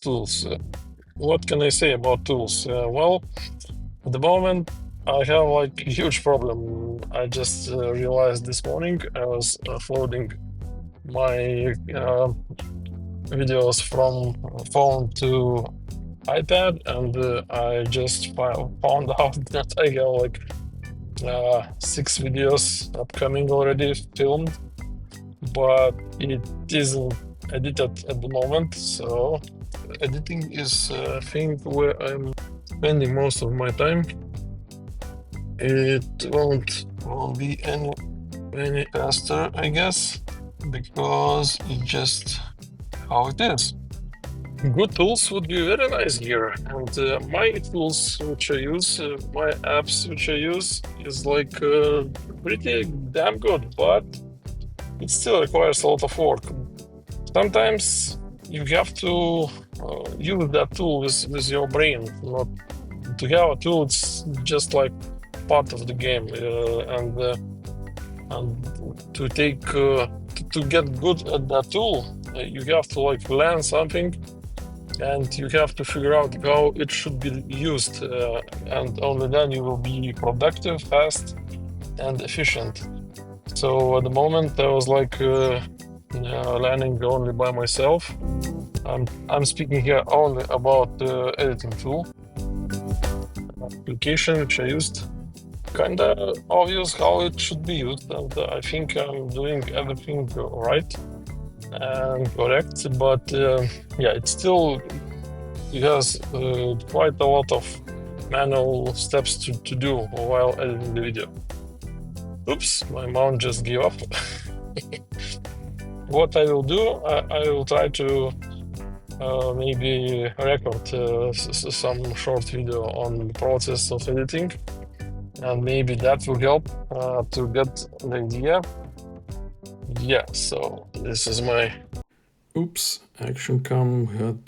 tools. What can I say about tools? Well, at the moment, I have like a huge problem. I just realized this morning I was uploading my videos from phone to iPad, and I just found out that I have like 6 videos upcoming already filmed, but it isn't edited at the moment. So editing is a thing where I'm spending most of my time. It won't be any faster, I guess, because it's just how it is. Good tools would be very nice here, and my tools which I use, my apps which I use, is like pretty damn good, but it still requires a lot of work. Sometimes you have to use that tool with your brain, not to have a tool. It's just like part of the game, and to take to get good at that tool, you have to like learn something, and you have to figure out how it should be used, and only then you will be productive, fast, and efficient. So at the moment, I was like learning only by myself. I'm speaking here only about the editing tool application which I used. Kinda obvious how it should be used, and I think I'm doing everything right and correct. But yeah, it still has quite a lot of manual steps to do while editing the video. Oops, my mount just gave up. What I will do, I will try to maybe record some short video on the process of editing, and maybe that will help to get the idea. Yeah, so this is my... Oops, action cam had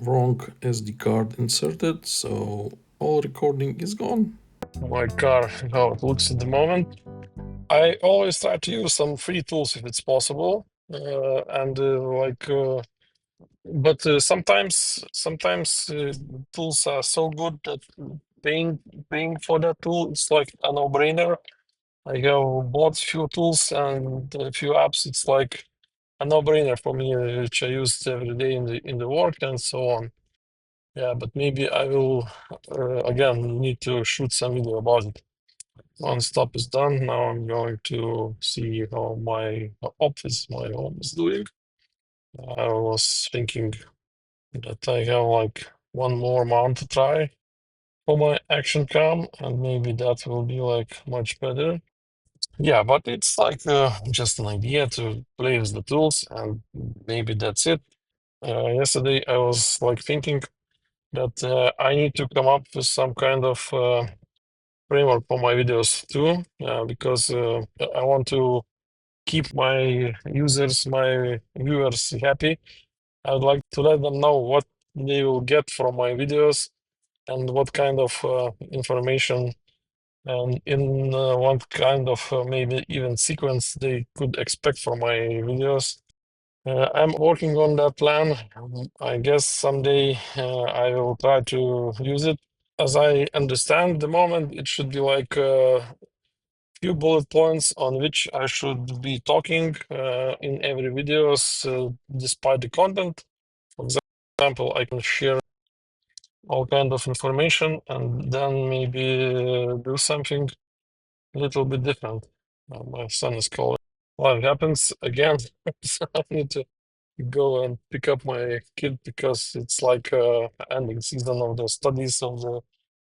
wrong SD card inserted, so all recording is gone. My car, how it looks at the moment. I always try to use some free tools if it's possible, but sometimes tools are so good that paying for that tool is like a no-brainer. I have bought few tools and a few apps. It's like a no-brainer for me, which I use every day in the work and so on. Yeah, but maybe I will again need to shoot some video about it. One stop is done. Now I'm going to see how my office, my home is doing. I was thinking that I have like one more mount to try for my action cam, and maybe that will be like much better. Yeah, but it's like just an idea to play with the tools, and maybe that's it. Yesterday I was like thinking that I need to come up with some kind of framework for my videos too, because I want to keep my users, my viewers happy. I'd like to let them know what they will get from my videos and what kind of information and in what kind of maybe even sequence they could expect from my videos. I'm working on that plan. I guess someday I will try to use it. As I understand the moment, it should be like few bullet points on which I should be talking in every videos, despite the content. For example, I can share all kind of information and then maybe do something a little bit different. My son is calling. Life happens again, so I need to go and pick up my kid because it's like ending season of the studies of the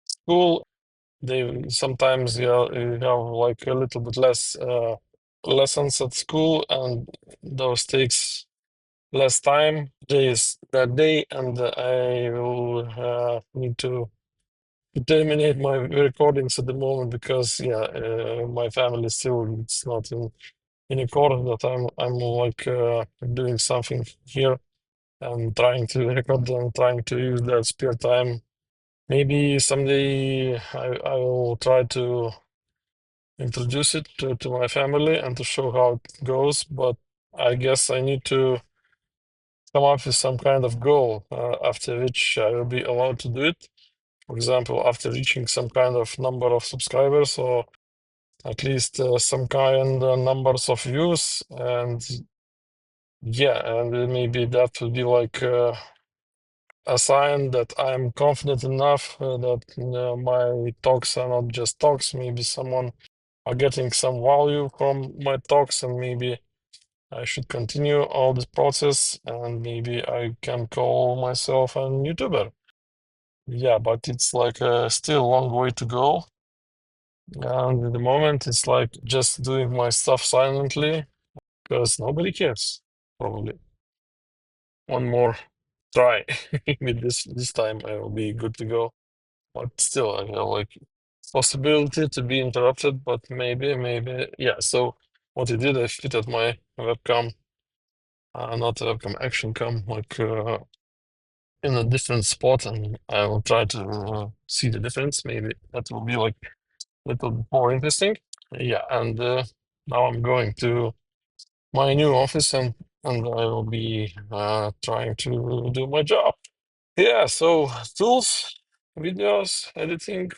school. They sometimes, yeah, you have like a little bit less lessons at school, and those takes less time days that day, and I will need to terminate my recordings at the moment because yeah, my family still it's not in accordance that I'm like doing something here and trying to record and trying to use that spare time. Maybe someday I will try to introduce it to my family and to show how it goes, but I guess I need to come up with some kind of goal after which I will be allowed to do it. For example, after reaching some kind of number of subscribers or at least some kind of numbers of views, and yeah, and maybe that would be like a sign that I'm confident enough that my talks are not just talks. Maybe someone are getting some value from my talks, and maybe I should continue all this process, and maybe I can call myself an YouTuber. Yeah, but it's like still a long way to go. And at the moment, it's like just doing my stuff silently because nobody cares. Probably one more try with this time, I will be good to go. But still, I have like possibility to be interrupted. But maybe, yeah. So what I did, I fitted my webcam, not webcam, action cam, like in a different spot, and I will try to see the difference. Maybe that will be like a little bit more interesting. Yeah, and now I'm going to my new office, and I will be trying to do my job. Yeah, so tools, videos, editing,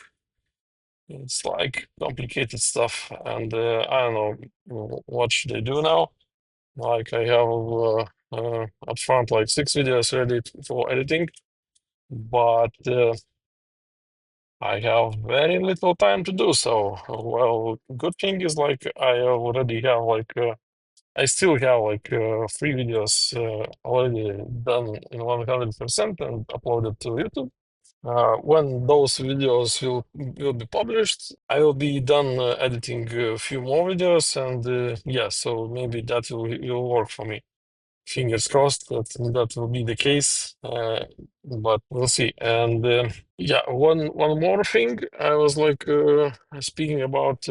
it's like complicated stuff, and I don't know what should I do now. Like I have up front like 6 videos ready for editing, but I have very little time to do so. Well, good thing is like I already have like I still have like 3 videos already done in 100% and uploaded to YouTube. When those videos will be published, I will be done editing a few more videos, and yeah, so maybe that will work for me. Fingers crossed that that will be the case, but we'll see. And yeah, one more thing, I was like speaking about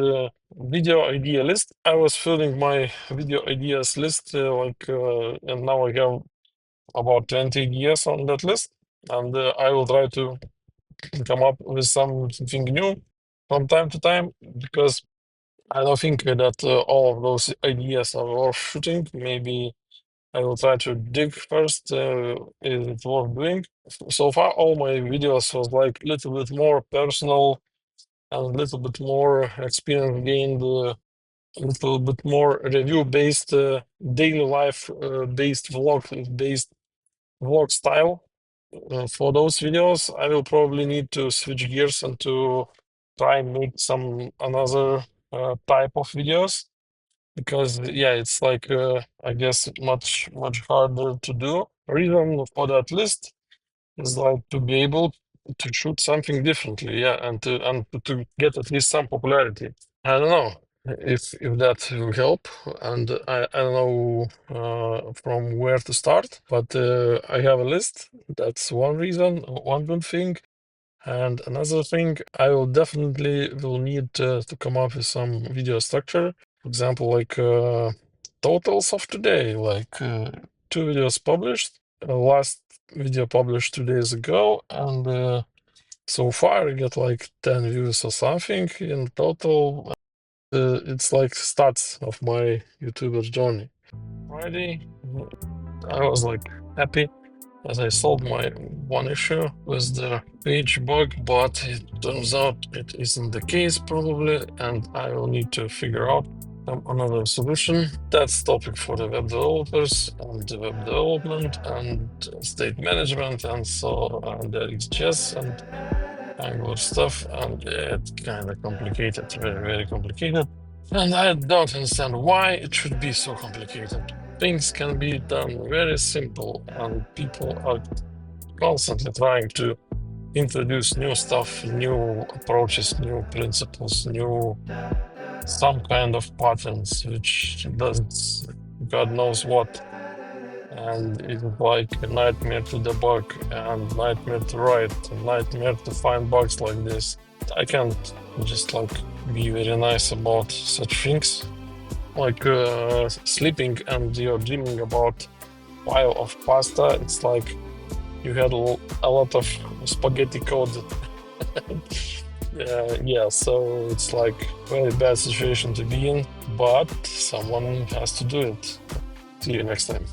video idea list. I was filling my video ideas list, and now I have about 20 ideas on that list, and I will try to come up with something new from time to time because I don't think that all of those ideas are worth shooting. Maybe I will try to dig first. Is it worth doing? So far, all my videos was like a little bit more personal and a little bit more experience gained, a little bit more review based, daily life based vlog style. For those videos, I will probably need to switch gears and to try and make some another type of videos because yeah, it's like I guess much harder to do. Reason for that list is like to be able to shoot something differently, yeah, and to get at least some popularity. I don't know if that will help, and I don't know from where to start, but I have a list. That's one reason, one good thing. And another thing, I will definitely will need to come up with some video structure. For example, like totals of today, like 2 videos published. Last video published 2 days ago, and so far I get like 10 views or something in total. It's like starts of my YouTuber journey. Friday, I was like happy as I solved my one issue with the page bug, but it turns out it isn't the case probably, and I will need to figure out another solution. That's topic for the web developers and the web development and state management and so the XGS and Angular stuff, and it's kind of complicated, very complicated. And I don't understand why it should be so complicated. Things can be done very simple, and people are constantly trying to introduce new stuff, new approaches, new principles, new some kind of patterns, which does God knows what. And it's like a nightmare to debug and nightmare to write, and nightmare to find bugs like this. I can't just like be very nice about such things. Like sleeping and you're dreaming about pile of pasta. It's like you had a lot of spaghetti code. Yeah, so it's like very bad situation to be in, but someone has to do it. See you next time.